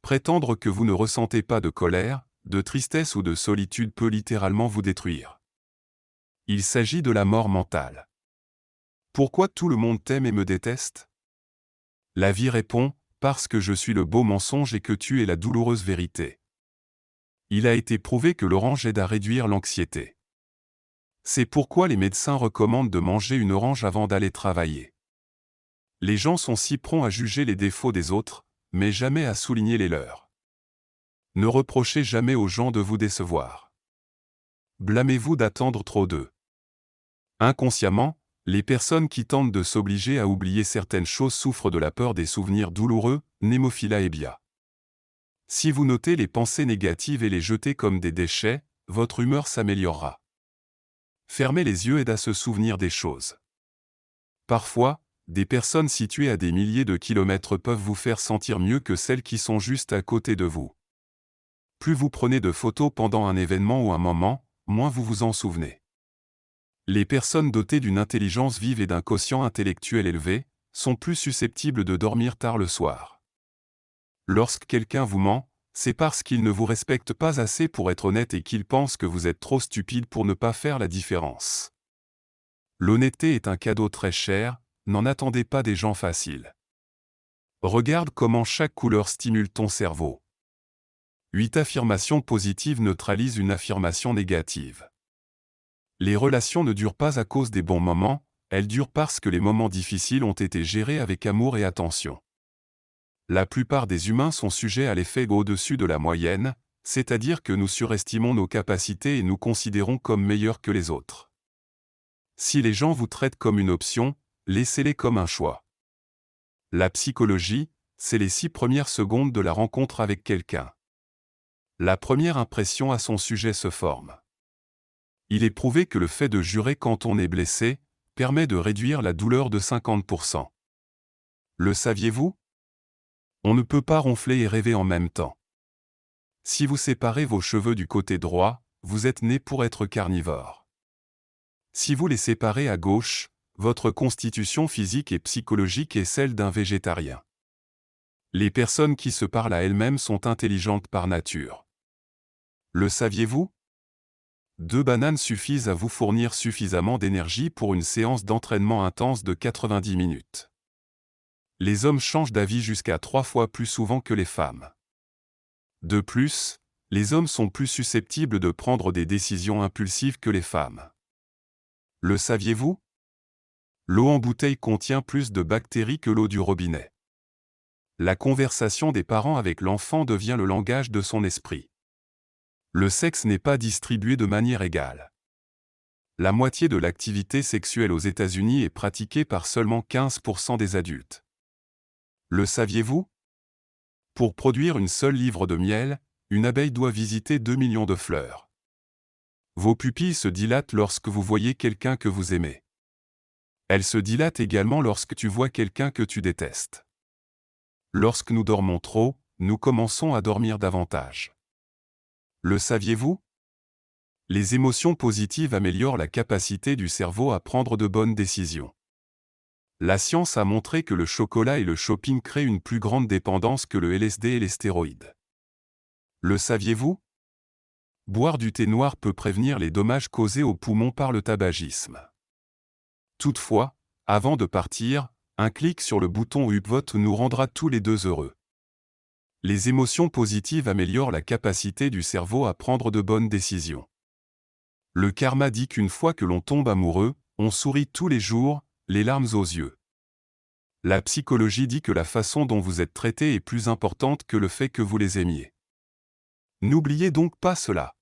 Prétendre que vous ne ressentez pas de colère, de tristesse ou de solitude peut littéralement vous détruire. Il s'agit de la mort mentale. Pourquoi tout le monde t'aime et me déteste? La vie répond, parce que je suis le beau mensonge et que tu es la douloureuse vérité. Il a été prouvé que l'orange aide à réduire l'anxiété. C'est pourquoi les médecins recommandent de manger une orange avant d'aller travailler. Les gens sont si prompts à juger les défauts des autres, mais jamais à souligner les leurs. Ne reprochez jamais aux gens de vous décevoir. Blâmez-vous d'attendre trop d'eux. Inconsciemment, les personnes qui tentent de s'obliger à oublier certaines choses souffrent de la peur des souvenirs douloureux, Némophila Ebia. Si vous notez les pensées négatives et les jetez comme des déchets, votre humeur s'améliorera. Fermer les yeux aide à se souvenir des choses. Parfois, des personnes situées à des milliers de kilomètres peuvent vous faire sentir mieux que celles qui sont juste à côté de vous. Plus vous prenez de photos pendant un événement ou un moment, moins vous vous en souvenez. Les personnes dotées d'une intelligence vive et d'un quotient intellectuel élevé sont plus susceptibles de dormir tard le soir. Lorsque quelqu'un vous ment, c'est parce qu'il ne vous respecte pas assez pour être honnête et qu'il pense que vous êtes trop stupide pour ne pas faire la différence. L'honnêteté est un cadeau très cher, n'en attendez pas des gens faciles. Regarde comment chaque couleur stimule ton cerveau. 8 affirmations positives neutralisent une affirmation négative. Les relations ne durent pas à cause des bons moments, elles durent parce que les moments difficiles ont été gérés avec amour et attention. La plupart des humains sont sujets à l'effet au-dessus de la moyenne, c'est-à-dire que nous surestimons nos capacités et nous considérons comme meilleurs que les autres. Si les gens vous traitent comme une option, laissez-les comme un choix. La psychologie, c'est les 6 premières secondes de la rencontre avec quelqu'un. La première impression à son sujet se forme. Il est prouvé que le fait de jurer quand on est blessé permet de réduire la douleur de 50%. Le saviez-vous? On ne peut pas ronfler et rêver en même temps. Si vous séparez vos cheveux du côté droit, vous êtes né pour être carnivore. Si vous les séparez à gauche, votre constitution physique et psychologique est celle d'un végétarien. Les personnes qui se parlent à elles-mêmes sont intelligentes par nature. Le saviez-vous? 2 bananes suffisent à vous fournir suffisamment d'énergie pour une séance d'entraînement intense de 90 minutes. Les hommes changent d'avis jusqu'à 3 fois plus souvent que les femmes. De plus, les hommes sont plus susceptibles de prendre des décisions impulsives que les femmes. Le saviez-vous? L'eau en bouteille contient plus de bactéries que l'eau du robinet. La conversation des parents avec l'enfant devient le langage de son esprit. Le sexe n'est pas distribué de manière égale. La moitié de l'activité sexuelle aux États-Unis est pratiquée par seulement 15% des adultes. Le saviez-vous? Pour produire une seule livre de miel, une abeille doit visiter 2 millions de fleurs. Vos pupilles se dilatent lorsque vous voyez quelqu'un que vous aimez. Elles se dilatent également lorsque tu vois quelqu'un que tu détestes. Lorsque nous dormons trop, nous commençons à dormir davantage. Le saviez-vous? Les émotions positives améliorent la capacité du cerveau à prendre de bonnes décisions. La science a montré que le chocolat et le shopping créent une plus grande dépendance que le LSD et les stéroïdes. Le saviez-vous? Boire du thé noir peut prévenir les dommages causés aux poumons par le tabagisme. Toutefois, avant de partir, un clic sur le bouton Upvote nous rendra tous les deux heureux. Les émotions positives améliorent la capacité du cerveau à prendre de bonnes décisions. Le karma dit qu'une fois que l'on tombe amoureux, on sourit tous les jours, les larmes aux yeux. La psychologie dit que la façon dont vous êtes traité est plus importante que le fait que vous les aimiez. N'oubliez donc pas cela.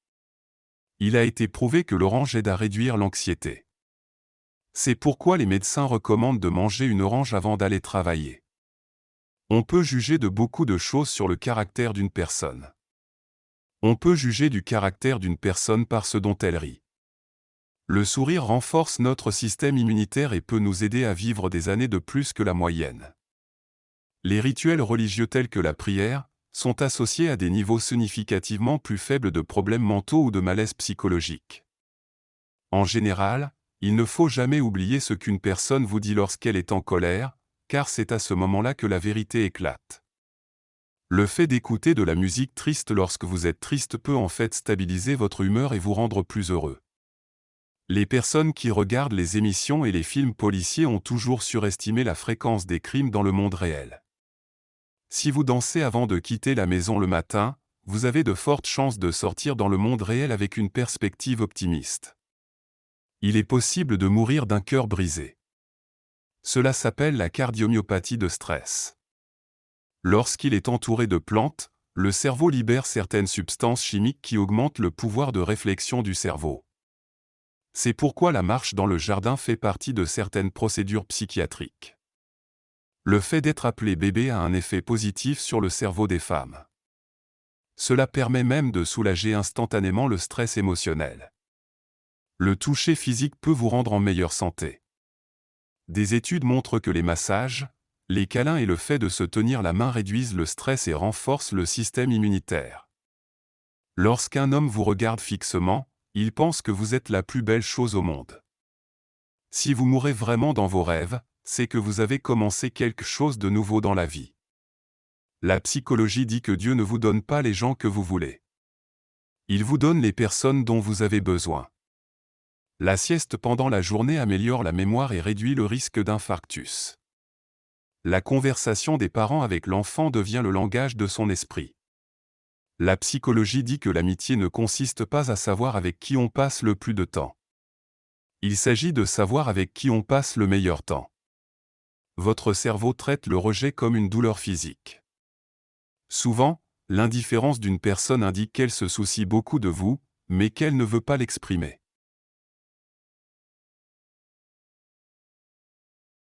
Il a été prouvé que l'orange aide à réduire l'anxiété. C'est pourquoi les médecins recommandent de manger une orange avant d'aller travailler. On peut juger de beaucoup de choses sur le caractère d'une personne. On peut juger du caractère d'une personne par ce dont elle rit. Le sourire renforce notre système immunitaire et peut nous aider à vivre des années de plus que la moyenne. Les rituels religieux tels que la prière sont associés à des niveaux significativement plus faibles de problèmes mentaux ou de malaise psychologique. En général, il ne faut jamais oublier ce qu'une personne vous dit lorsqu'elle est en colère, car c'est à ce moment-là que la vérité éclate. Le fait d'écouter de la musique triste lorsque vous êtes triste peut en fait stabiliser votre humeur et vous rendre plus heureux. Les personnes qui regardent les émissions et les films policiers ont toujours surestimé la fréquence des crimes dans le monde réel. Si vous dansez avant de quitter la maison le matin, vous avez de fortes chances de sortir dans le monde réel avec une perspective optimiste. Il est possible de mourir d'un cœur brisé. Cela s'appelle la cardiomyopathie de stress. Lorsqu'il est entouré de plantes, le cerveau libère certaines substances chimiques qui augmentent le pouvoir de réflexion du cerveau. C'est pourquoi la marche dans le jardin fait partie de certaines procédures psychiatriques. Le fait d'être appelé bébé a un effet positif sur le cerveau des femmes. Cela permet même de soulager instantanément le stress émotionnel. Le toucher physique peut vous rendre en meilleure santé. Des études montrent que les massages, les câlins et le fait de se tenir la main réduisent le stress et renforcent le système immunitaire. Lorsqu'un homme vous regarde fixement, il pense que vous êtes la plus belle chose au monde. Si vous mourrez vraiment dans vos rêves, c'est que vous avez commencé quelque chose de nouveau dans la vie. La psychologie dit que Dieu ne vous donne pas les gens que vous voulez. Il vous donne les personnes dont vous avez besoin. La sieste pendant la journée améliore la mémoire et réduit le risque d'infarctus. La conversation des parents avec l'enfant devient le langage de son esprit. La psychologie dit que l'amitié ne consiste pas à savoir avec qui on passe le plus de temps. Il s'agit de savoir avec qui on passe le meilleur temps. Votre cerveau traite le rejet comme une douleur physique. Souvent, l'indifférence d'une personne indique qu'elle se soucie beaucoup de vous, mais qu'elle ne veut pas l'exprimer.